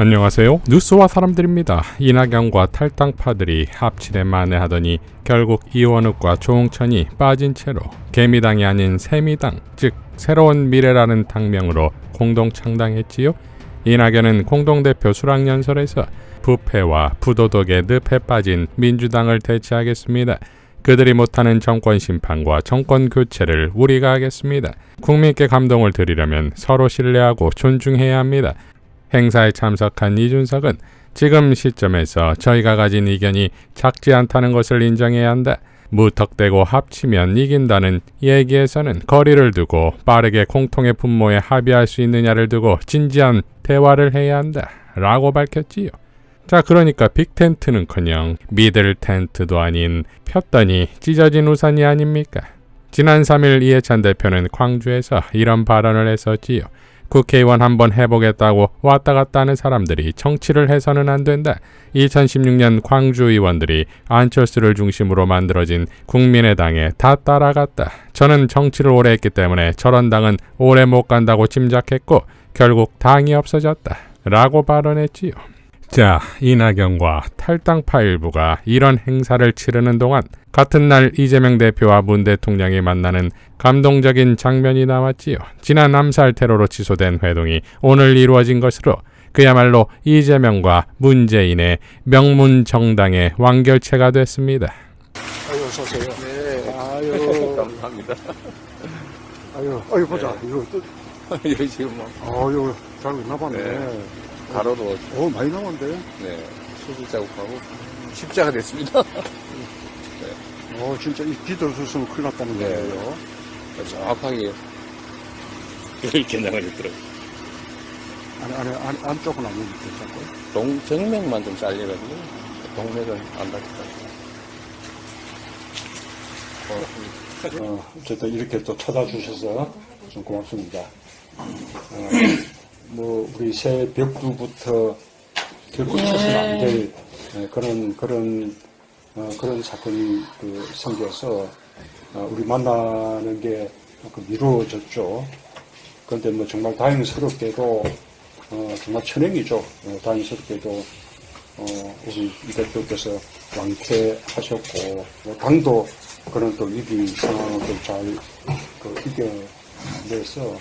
안녕하세요. 뉴스와 사람들입니다. 이낙연과 탈당파들이 합치대 만회하더니 결국 이원욱과 조홍천이 빠진 채로 개미당이 아닌 새미당, 즉 새로운 미래라는 당명으로 공동 창당했지요. 이낙연은 공동대표 수락연설에서 부패와 부도덕의 늪에 빠진 민주당을 대체하겠습니다. 그들이 못하는 정권 심판과 정권 교체를 우리가 하겠습니다. 국민께 감동을 드리려면 서로 신뢰하고 존중해야 합니다. 행사에 참석한 이준석은 지금 시점에서 저희가 가진 이견이 작지 않다는 것을 인정해야 한다. 무턱대고 합치면 이긴다는 얘기에서는 거리를 두고 빠르게 공통의 분모에 합의할 수 있느냐를 두고 진지한 대화를 해야 한다. 라고 밝혔지요. 자, 그러니까 빅텐트는커녕 미들 텐트도 아닌 폈더니 찢어진 우산이 아닙니까? 지난 3일 이해찬 대표는 광주에서 이런 발언을 했었지요. 국회의원 한번 해보겠다고 왔다 갔다 하는 사람들이 정치를 해서는 안 된다. 2016년 광주 의원들이 안철수를 중심으로 만들어진 국민의당에 다 따라갔다. 저는 정치를 오래 했기 때문에 저런 당은 오래 못 간다고 짐작했고 결국 당이 없어졌다. 라고 발언했지요. 자, 이낙연과 탈당파 일부가 이런 행사를 치르는 동안 같은 날 이재명 대표와 문 대통령이 만나는 감동적인 장면이 나왔지요. 지난 암살 테러로 취소된 회동이 오늘 이루어진 것으로 그야말로 이재명과 문재인의 명문 정당의 완결체가 됐습니다. 아유, 어서오세요. 네. 아유. 감사합니다. 아유, 보자. 네. 이거 또, 여기 지금 뭐, 아유, 잘 나봤네. 네. 가로로, 많이 나왔는데? 네, 수술 자국하고 십자가 됐습니다. 진짜 이 뒤돌았으면 큰일 났다는 네. 거예요. 정확하게 이렇게 나가셨더라고요. 안쪽은 안 괜찮고. 정맥만 좀 잘려가지고, 동맥은 안 다쳤다. 어쨌든 이렇게 또 찾아주셔서 좀 고맙습니다. 우리 새 벽두부터 결코 쳐서는 안 될 그런 사건이 생겨서 우리 만나는 게 미루어졌죠. 그런데 정말 다행스럽게도 정말 천행이죠. 다행스럽게도 우리 이 대표께서 완쾌하셨고 당도 그런 또 위기 상황을 잘 이겨내서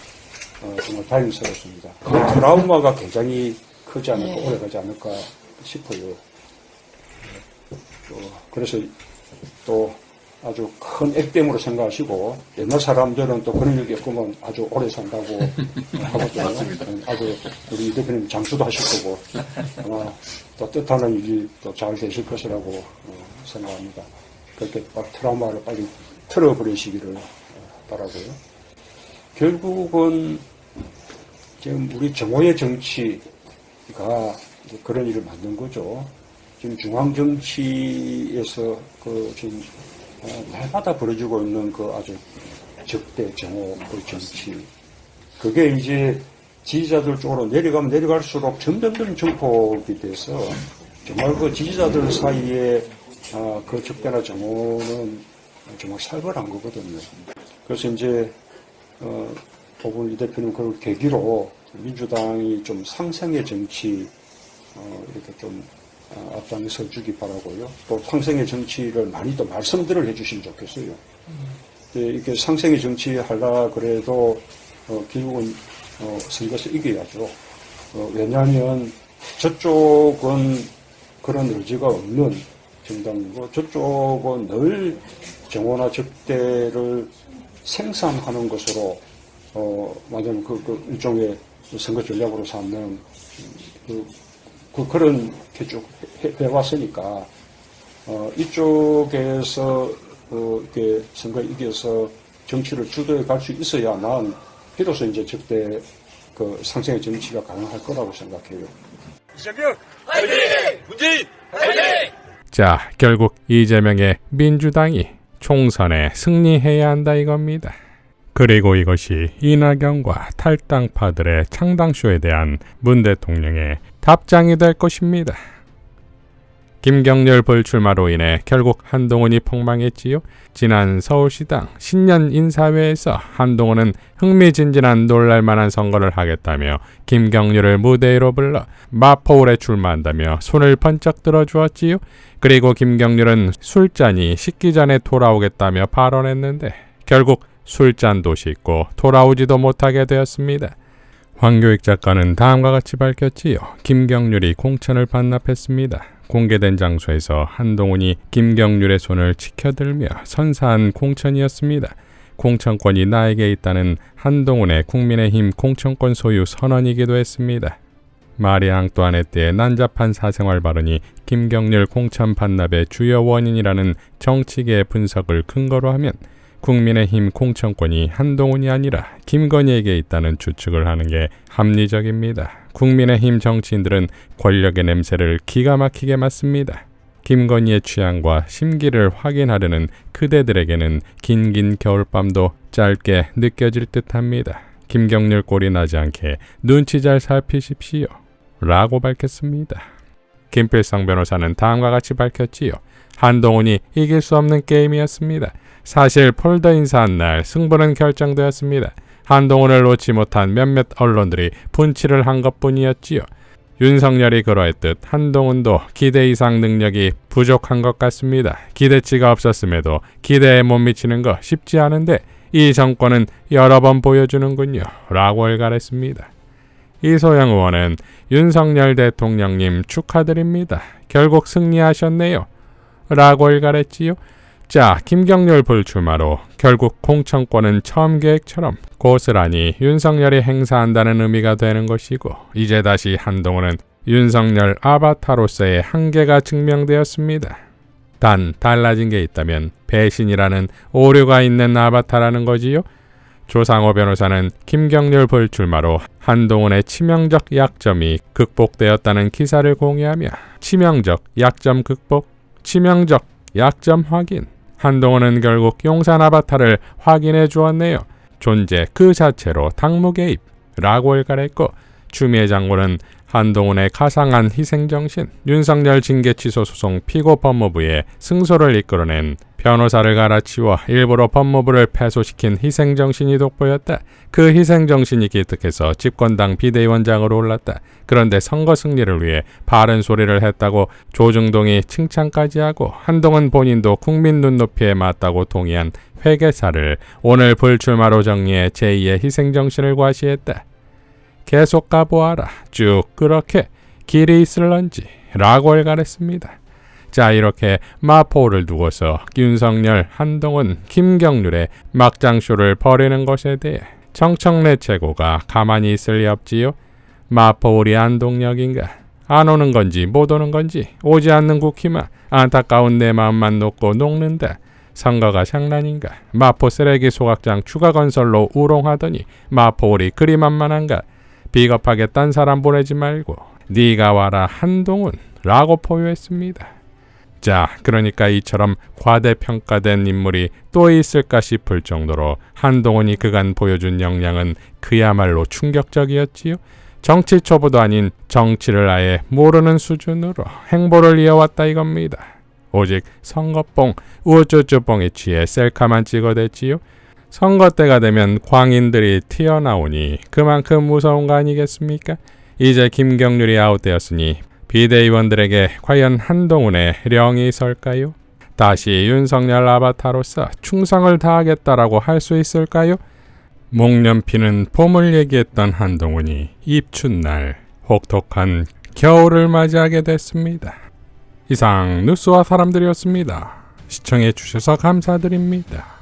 정말 다행스럽습니다. 그 트라우마가 굉장히 크지 않을까, 오래 가지 않을까 싶어요. 그래서 또 아주 큰 액땜으로 생각하시고, 옛날 사람들은 또 그런 일 겪으면 아주 오래 산다고 하거든요. 아주 우리 이 대표님 장수도 하실 거고, 아마 또 뜻하는 일이 또 잘 되실 것이라고 생각합니다. 그렇게 막 트라우마를 빨리 틀어버리시기를 바라고요. 결국은 지금 우리 정오의 정치가 그런 일을 만든 거죠. 지금 중앙 정치에서 지금 날마다 벌어지고 있는 아주 적대 정오의 정치. 그게 이제 지지자들 쪽으로 내려가면 내려갈수록 점점 증폭이 돼서 정말 지지자들 사이에 그 적대나 정오는 정말 살벌한 거거든요. 그래서 이제 오늘 이 대표님 그걸 계기로 민주당이 좀 상생의 정치 이렇게 좀 앞장서 주기 바라고요. 또 상생의 정치를 많이 또 말씀들을 해주시면 좋겠어요. 이렇게 상생의 정치 하려 그래도 결국은 선거에서 이겨야죠. 왜냐하면 저쪽은 그런 의지가 없는 정당이고 저쪽은 늘 정오나 적대를 생산하는 것으로 완전 일종의 선거 전략으로 삼는 그런 게 쭉 해왔으니까 이쪽에서 이렇게 선거에 이겨서 정치를 주도해 갈 수 있어야만 비로소 이제 적대 상생의 정치가 가능할 거라고 생각해요. 이재명 화이팅! 문재인 화이팅! 자, 결국 이재명의 민주당이 총선에 승리해야 한다 이겁니다. 그리고 이것이 이낙연과 탈당파들의 창당쇼에 대한 문 대통령의 답장이 될 것입니다. 김경률 불출마로 인해 결국 한동훈이 폭망했지요. 지난 서울시당 신년 인사회에서 한동훈은 흥미진진한 놀랄만한 선거를 하겠다며 김경률을 무대 위로 불러 마포울에 출마한다며 손을 번쩍 들어주었지요. 그리고 김경률은 술잔이 식기 전에 돌아오겠다며 발언했는데 결국 술잔도 씻고 돌아오지도 못하게 되었습니다. 황교익 작가는 다음과 같이 밝혔지요. 김경률이 공천을 반납했습니다. 공개된 장소에서 한동훈이 김경률의 손을 치켜들며 선사한 공천이었습니다. 공천권이 나에게 있다는 한동훈의 국민의힘 공천권 소유 선언이기도 했습니다. 마리 앙뚜아네트의 난잡한 사생활 발언이 김경률 공천 반납의 주요 원인이라는 정치계의 분석을 근거로 하면 국민의힘 공천권이 한동훈이 아니라 김건희에게 있다는 추측을 하는 게 합리적입니다. 국민의힘 정치인들은 권력의 냄새를 기가 막히게 맡습니다. 김건희의 취향과 심기를 확인하려는 그대들에게는 긴긴 겨울밤도 짧게 느껴질 듯합니다. 김경률 꼴이 나지 않게 눈치 잘 살피십시오. 라고 밝혔습니다. 김필성 변호사는 다음과 같이 밝혔지요. 한동훈이 이길 수 없는 게임이었습니다. 사실 폴더 인사한 날 승부는 결정되었습니다. 한동훈을 놓지 못한 몇몇 언론들이 분치를 한 것뿐이었지요. 윤석열이 그러했듯 한동훈도 기대 이상 능력이 부족한 것 같습니다. 기대치가 없었음에도 기대에 못 미치는 거 쉽지 않은데 이 정권은 여러 번 보여주는군요. 라고 일갈했습니다. 이소영 의원은 윤석열 대통령님 축하드립니다. 결국 승리하셨네요. 라고 일갈했지요. 자, 김경률 불출마로 결국 공천권은 처음 계획처럼 고스란히 윤석열이 행사한다는 의미가 되는 것이고 이제 다시 한동훈은 윤석열 아바타로서의 한계가 증명되었습니다. 단 달라진 게 있다면 배신이라는 오류가 있는 아바타라는 거지요. 조상호 변호사는 김경률 불출마로 한동훈의 치명적 약점이 극복되었다는 기사를 공유하며 치명적 약점 극복, 치명적 약점 확인. 한동훈은 결국 용산 아바타를 확인해 주었네요. 존재 그 자체로 당무 개입 라고 일갈했고 추미애 장관은 한동훈의 가상한 희생정신, 윤석열 징계 취소 소송 피고 법무부에 승소를 이끌어낸 변호사를 갈아치워 일부러 법무부를 패소시킨 희생정신이 돋보였다. 그 희생정신이 기특해서 집권당 비대위원장으로 올랐다. 그런데 선거 승리를 위해 바른 소리를 했다고 조중동이 칭찬까지 하고 한동훈 본인도 국민 눈높이에 맞다고 동의한 회계사를 오늘 불출마로 정리해 제2의 희생정신을 과시했다. 계속 가보아라. 쭉 그렇게 길이 있을런지 라고 일갈했습니다. 자, 이렇게 마포를 두고서 윤석열, 한동훈, 김경률의 막장쇼를 벌이는 것에 대해 정청래 최고가 가만히 있을 리 없지요. 마포울이 안동역인가? 안 오는 건지 못 오는 건지 오지 않는 국힘아 안타까운 내 마음만 놓고 녹는다. 선거가 장난인가? 마포 쓰레기 소각장 추가 건설로 우롱하더니 마포울이 그리 만만한가? 비겁하게 딴 사람 보내지 말고 네가 와라 한동훈 라고 포효했습니다. 자, 그러니까 이처럼 과대평가된 인물이 또 있을까 싶을 정도로 한동훈이 그간 보여준 역량은 그야말로 충격적이었지요. 정치 초보도 아닌 정치를 아예 모르는 수준으로 행보를 이어왔다 이겁니다. 오직 선거뽕, 우쭈쭈뽕에 취해 셀카만 찍어댔지요. 선거 때가 되면 광인들이 튀어나오니 그만큼 무서운 거 아니겠습니까? 이제 김경률이 아웃되었으니 비대위원들에게 과연 한동훈의 령이 설까요? 다시 윤석열 아바타로서 충성을 다하겠다라고 할 수 있을까요? 목련피는 봄을 얘기했던 한동훈이 입춘 날 혹독한 겨울을 맞이하게 됐습니다. 이상 뉴스와 사람들이었습니다. 시청해 주셔서 감사드립니다.